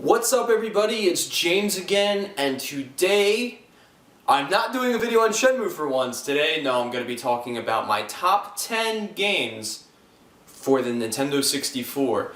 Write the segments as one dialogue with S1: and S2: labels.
S1: What's up everybody, it's James again, and today I'm not doing a video on Shenmue for once. Today, no, I'm going to be talking about my top 10 games for the Nintendo 64.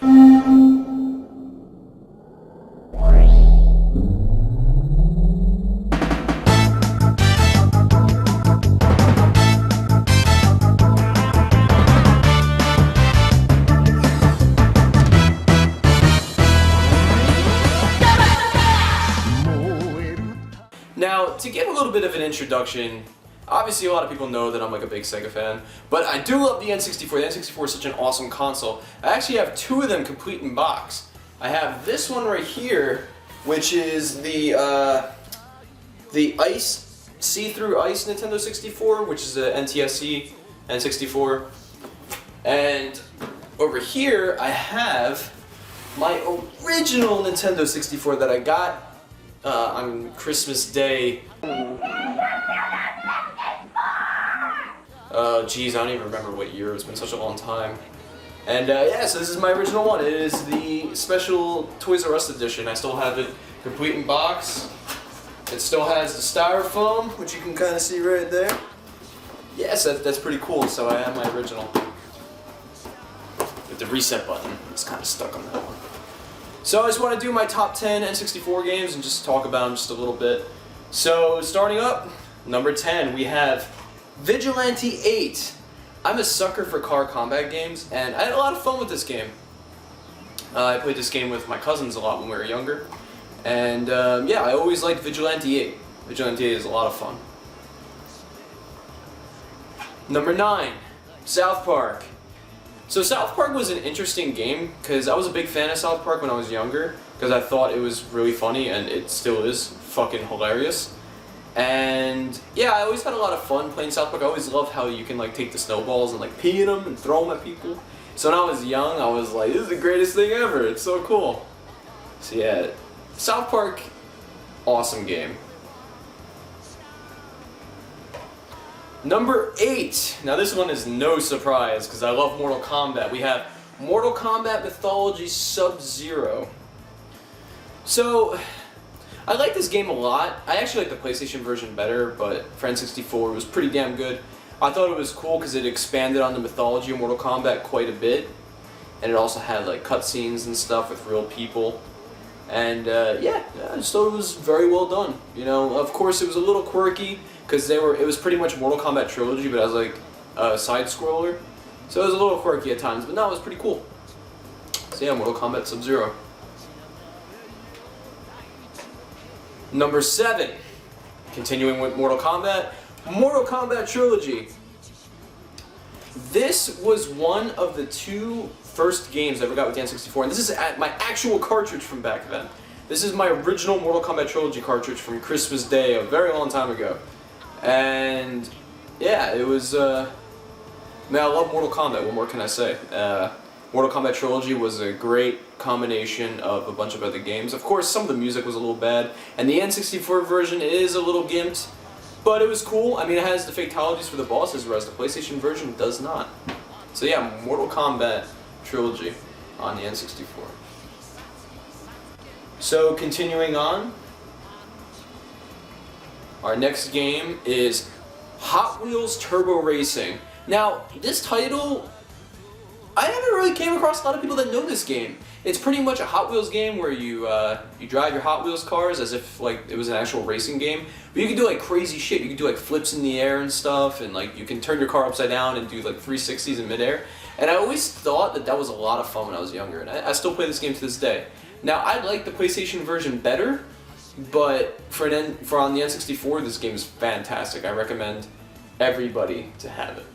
S1: Now, to give a little bit of an introduction, obviously a lot of people know that I'm like a big Sega fan, but I do love the N64. The N64 is such an awesome console. I actually have two of them complete in box. I have this one right here, which is the ice, see-through ice Nintendo 64, which is a NTSC N64. And over here I have my original Nintendo 64 that I got on Christmas Day. Geez, I don't even remember what year. It's been such a long time. And yeah, so this is my original one. It is the special Toys R Us edition. I still have it complete in box. It still has the styrofoam, which you can kind of see right there. Yes, that's pretty cool. So I have my original. With the reset button, it's kind of stuck on that one. So I just want to do my top 10 N64 games and just talk about them just a little bit. So starting up, number 10, we have Vigilante 8. I'm a sucker for car combat games, and I had a lot of fun with this game. I played this game with my cousins a lot when we were younger. And yeah, I always liked Vigilante 8. Vigilante 8 is a lot of fun. Number 9, South Park. So South Park was an interesting game because I was a big fan of South Park when I was younger because I thought it was really funny, and it still is fucking hilarious. And yeah, I always had a lot of fun playing South Park. I always loved how you can like take the snowballs and like pee in them and throw them at people. So when I was young, I was like, this is the greatest thing ever. It's so cool. So yeah, South Park, awesome game. Number 8. Now this one is no surprise because I love Mortal Kombat. We have Mortal Kombat Mythology Sub-Zero. So, I like this game a lot. I actually like the PlayStation version better, but for N64 it was pretty damn good. I thought it was cool because it expanded on the mythology of Mortal Kombat quite a bit. And it also had like cutscenes and stuff with real people. And yeah, I just thought it was very well done. You know, of course it was a little quirky because it was pretty much Mortal Kombat Trilogy, but as like a side scroller. So it was a little quirky at times, but no, it was pretty cool. So yeah, Mortal Kombat Sub-Zero. Number 7, continuing with Mortal Kombat Trilogy. This was one of the two first games I ever got with the N64, and this is my actual cartridge from back then. This is my original Mortal Kombat Trilogy cartridge from Christmas Day a very long time ago. And yeah, it was, man, I love Mortal Kombat, what more can I say? Mortal Kombat Trilogy was a great combination of a bunch of other games. Of course, some of the music was a little bad, and the N64 version is a little gimped, but it was cool. I mean, it has the fatalities for the bosses, whereas the PlayStation version does not. So yeah, Mortal Kombat Trilogy on the N64. So continuing on, our next game is Hot Wheels Turbo Racing. Now, this title, I never really came across a lot of people that know this game. It's pretty much a Hot Wheels game where you drive your Hot Wheels cars as if like it was an actual racing game. But you can do like crazy shit. You can do like flips in the air and stuff, and like you can turn your car upside down and do like 360s in midair. And I always thought that that was a lot of fun when I was younger, and I still play this game to this day. Now, I like the PlayStation version better, but for on the N64, this game is fantastic. I recommend everybody to have it.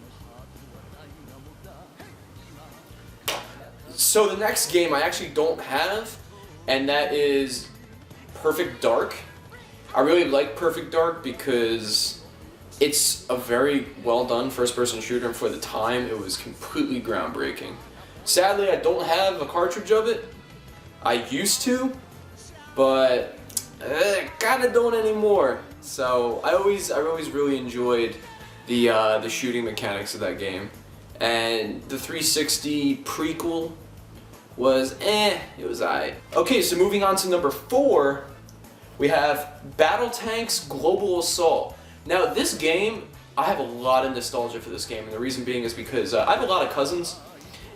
S1: So the next game I actually don't have, and that is Perfect Dark. I really like Perfect Dark because it's a very well done first-person shooter, and for the time it was completely groundbreaking. Sadly, I don't have a cartridge of it. I used to, but kinda don't anymore. So I always really enjoyed the shooting mechanics of that game, and the 360 prequel was it was alright. Okay, so moving on to number 4, we have Battle Tanks Global Assault. Now this game, I have a lot of nostalgia for this game, and the reason being is because I have a lot of cousins,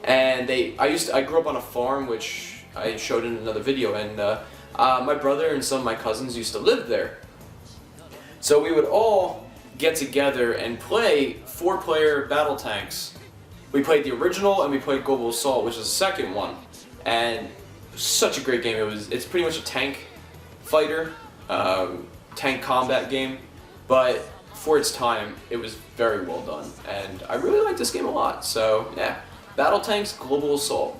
S1: and I grew up on a farm, which I showed in another video, and my brother and some of my cousins used to live there. So we would all get together and play 4-player Battle Tanks. We played the original and we played Global Assault, which is the second one, and such a great game. It's pretty much a tank fighter, tank combat game, but for its time, it was very well done, and I really like this game a lot. So yeah, Battle Tanks Global Assault.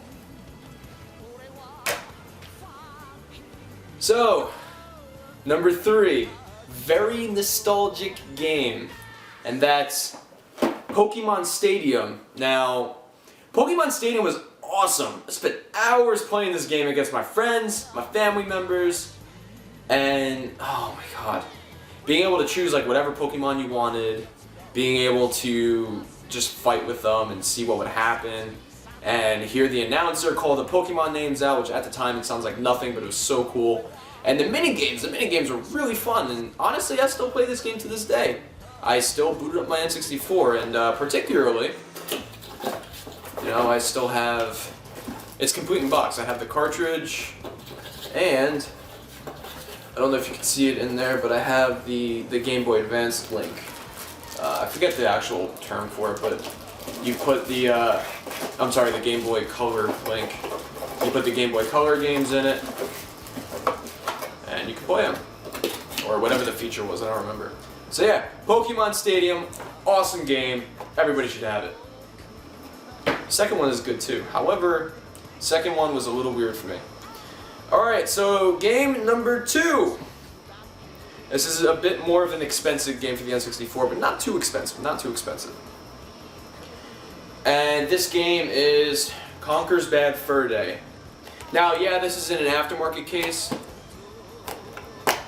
S1: So, number 3, very nostalgic game, and that's Pokemon Stadium. Now, Pokemon Stadium was awesome. I spent hours playing this game against my friends, my family members, and oh my god. Being able to choose like whatever Pokemon you wanted, being able to just fight with them and see what would happen, and hear the announcer call the Pokemon names out, which at the time it sounds like nothing, but it was so cool. And the minigames were really fun, and honestly I still play this game to this day. I still booted up my N64, and particularly, you know, I still have, it's complete in box. I have the cartridge, and I don't know if you can see it in there, but I have the Game Boy Advance link. I forget the actual term for it, but you put the, the Game Boy Color link. You put the Game Boy Color games in it, and you can play them. Or whatever the feature was, I don't remember. So yeah, Pokemon Stadium, awesome game. Everybody should have it. Second one is good too. However, second one was a little weird for me. Alright, so game number 2. This is a bit more of an expensive game for the N64, but not too expensive, not too expensive. And this game is Conkers Bad Fur Day. Now, yeah, this is in an aftermarket case.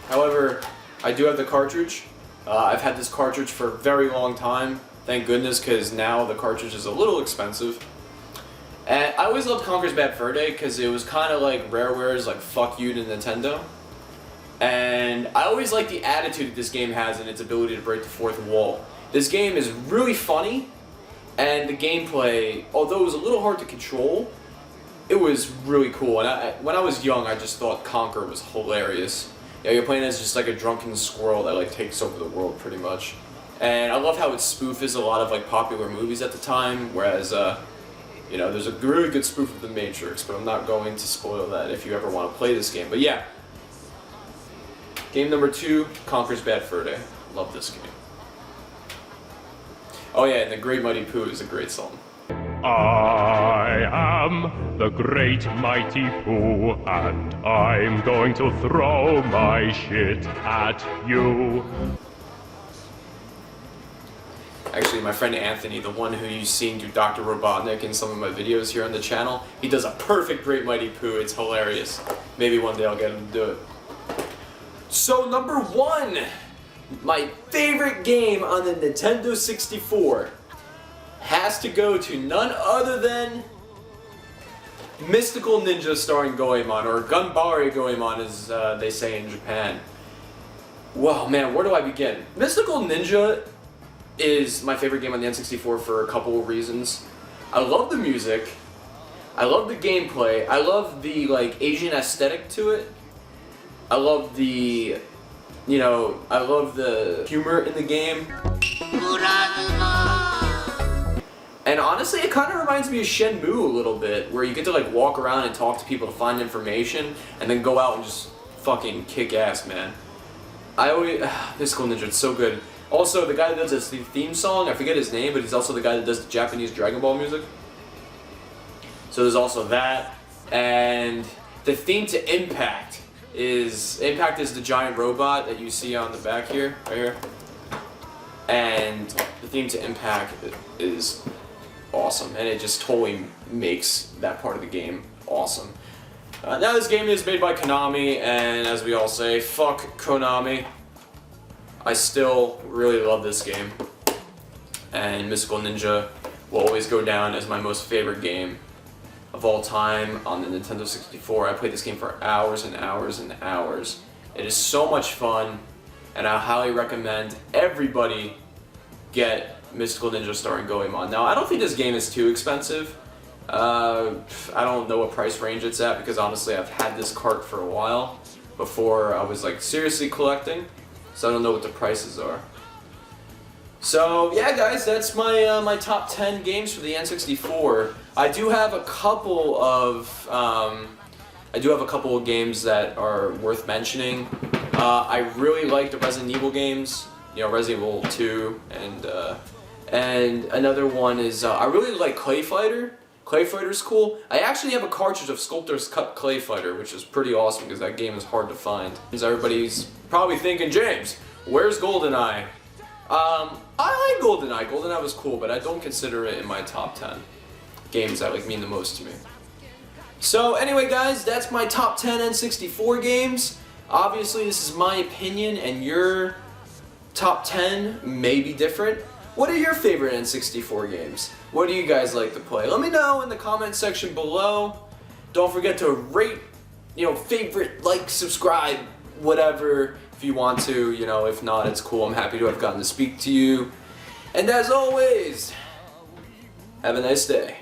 S1: However, I do have the cartridge. I've had this cartridge for a very long time, thank goodness, because now the cartridge is a little expensive. And I always loved Conkers Bad Fur Day because it was kind of like Rareware's like fuck you to Nintendo. And I always like the attitude that this game has and its ability to break the fourth wall. This game is really funny, and the gameplay, although it was a little hard to control, it was really cool. And when I was young, I just thought Conker was hilarious. Yeah, you're playing as just like a drunken squirrel that like takes over the world pretty much. And I love how it spoofs a lot of like popular movies at the time, whereas you know, there's a really good spoof of The Matrix, but I'm not going to spoil that if you ever want to play this game. But yeah, game number 2, Conkers Bad Fur Day. Love this game. Oh yeah, and the Great Mighty Pooh is a great song.
S2: I am the great mighty Pooh, and I'm going to throw my shit at you.
S1: Actually, my friend Anthony, the one who you've seen do Dr. Robotnik in some of my videos here on the channel, he does a perfect Great Mighty Pooh. It's hilarious. Maybe one day I'll get him to do it. So number 1, my favorite game on the Nintendo 64 has to go to none other than Mystical Ninja starring Goemon, or Ganbare Goemon as they say in Japan. Wow, man, where do I begin? Mystical Ninja is my favorite game on the N64 for a couple of reasons. I love the music, I love the gameplay, I love the like Asian aesthetic to it, I love the, you know, I love the humor in the game. And honestly, it kind of reminds me of Shenmue a little bit, where you get to like walk around and talk to people to find information, and then go out and just fucking kick ass, man. Mystical Ninja, it's so good. Also, the guy that does this theme song, I forget his name, but he's also the guy that does the Japanese Dragon Ball music. So there's also that, and the theme to Impact is the giant robot that you see on the back here, right here. And the theme to Impact is awesome, and it just totally makes that part of the game awesome. Now this game is made by Konami, and as we all say, fuck Konami. I still really love this game, and Mystical Ninja will always go down as my most favorite game of all time on the Nintendo 64. I played this game for hours and hours and hours. It is so much fun, and I highly recommend everybody get Mystical Ninja starring Goemon. Now, I don't think this game is too expensive. I don't know what price range it's at because honestly I've had this cart for a while before I was like seriously collecting, so I don't know what the prices are. So yeah guys, that's my my top 10 games for the N64. I do have a couple of games that are worth mentioning. I really like the Resident Evil games, you know, Resident Evil 2, and another one is I really like Clay Fighter. Clay Fighter's cool. I actually have a cartridge of Sculptor's Cut Clay Fighter, which is pretty awesome because that game is hard to find. Everybody's probably thinking, James, where's GoldenEye? I like GoldenEye. GoldenEye was cool, but I don't consider it in my top 10 games that like mean the most to me. So anyway guys, that's my top 10 N64 games. Obviously this is my opinion and your top 10 may be different. What are your favorite N64 games? What do you guys like to play? Let me know in the comment section below. Don't forget to rate, you know, favorite, like, subscribe, whatever, if you want to. You know, if not, it's cool. I'm happy to have gotten to speak to you. And as always, have a nice day.